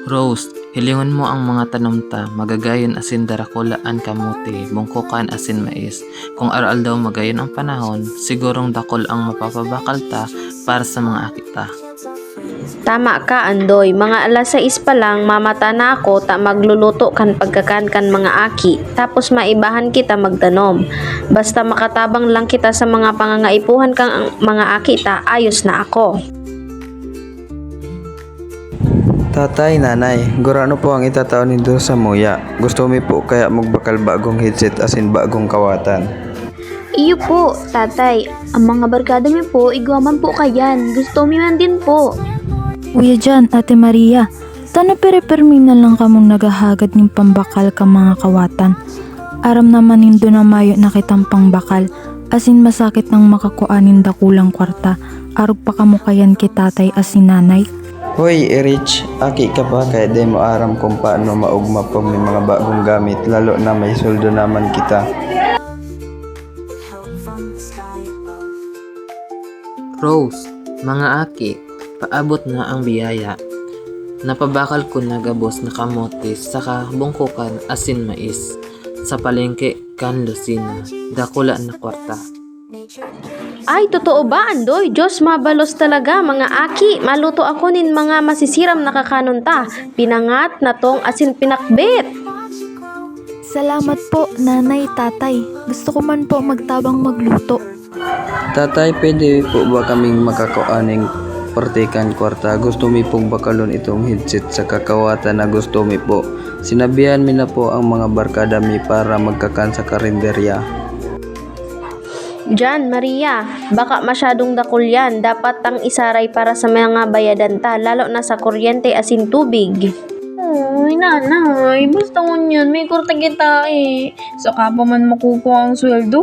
Rose, hilingon mo ang mga tanom ta, magagayon asin darakulaan kamuti, bungkukan asin mais. Kung aral daw magayon ang panahon, sigurong dakol ang mapapabakal ta para sa mga akita. Tama ka, Andoy. Mga alas 6 pa lang, mamata na ako ta magluluto kan pagkakan kan mga aki. Tapos maibahan kita magtanom. Basta makatabang lang kita sa mga pangangaipuhan kang mga aki ta, ayos na ako. Tatay, nanay, gurano po ang itataon nindo sa muya. Gusto mi po kaya magbakal bagong headset asin bagong kawatan. Iyo po, tatay. Ang mga barkada mi po, igwaman po kayan. Gusto mi man din po. Kuya Jan, Ate Maria, tano pere-permi na lang kamong nagahagad ng pambakal ka mga kawatan. Aram naman nindo na mayo na kitang pangbakal, asin masakit nang makakuanin dakulang kwarta, arog pa kamo kayan kitatay asin nanay. Hoy, Erich, aki ka ba kaya di mo aram kung paano maugma pag may mga bagong gamit, lalo na may soldo naman kita. Rose, mga aki, paabot na ang biyaya. Napabakal ko na gabos na kamotes saka bungkukan asin mais. Sa palengke kan Lucina, dakula na kwarta. Ay, totoo ba, Andoy? Diyos, mabalos talaga, mga aki. Maluto ako nin mga masisiram na kakanunta. Pinangat na tong asin pinakbit. Salamat po, nanay, tatay. Gusto ko man po magtabang magluto. Tatay, pwede po ba kaming makakuaning partikan kwarta? Gusto mi pong bakalon itong headset sa kakawatan na gusto mi po. Sinabihan mi na po ang mga barkada mi para magkakan sa karinderya. Jan, Maria, baka masyadong dakul yan. Dapat ang isaray para sa mga bayadan ta, lalo na sa kuryente asin tubig. Ay, nanay. Basta ngunyan, may kurta kita eh. Saka pa man makukuha ang sweldo.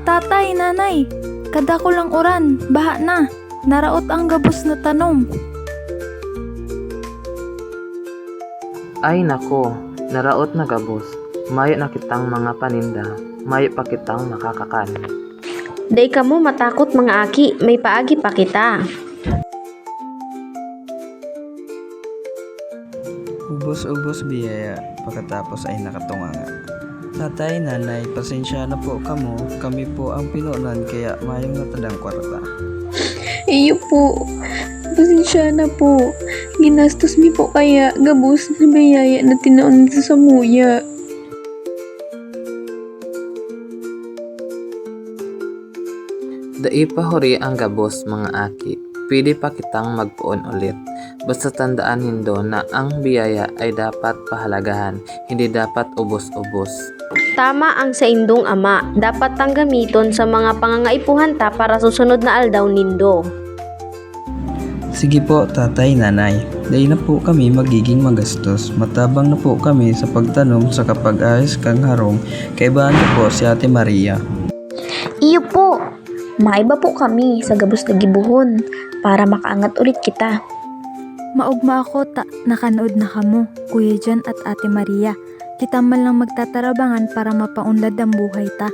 Tatay, nanay, kada ko lang uran, baha na. Naraot ang gabos na tanom. Ay nako, naraot na gabos. Mayo na kitang mga paninda, mayo pa kitang makakakan. Day ka mo matakot mga aki, may paagi pa kita. Ubos-ubos biyaya, pagkatapos ay nakatunganga. Tatay, nanay, pasensya na po kamo. Kami po ang pinunan kaya mayong natadang kwarta. Iyo po. Pasensya na po. Ginastos mi po kaya gabos na bayaya na tinaon sa muya. Dai pa huri ang gabos mga aki. Pwede pa kitang magpuon ulit. Basta tandaan nindo na ang biyaya ay dapat pahalagahan, hindi dapat ubos-ubos. Tama ang sa indong ama, dapat tang gamiton sa mga pangangaipuhan ta para susunod na aldaw nindo. Sige po, tatay, nanay. Dahil na po kami magiging magastos. Matabang na po kami sa pagtanom sa kapag-ayos kang harong. Kaibahan niyo po si Ate Maria. Iyo po. Maiba po kami sa gabos na gibuhon para makaangat ulit kita. Maugma ako nakanood na kamo, Kuya Jan at Ate Maria. Kita man lang magtatarabangan para mapaunlad ang buhay ta.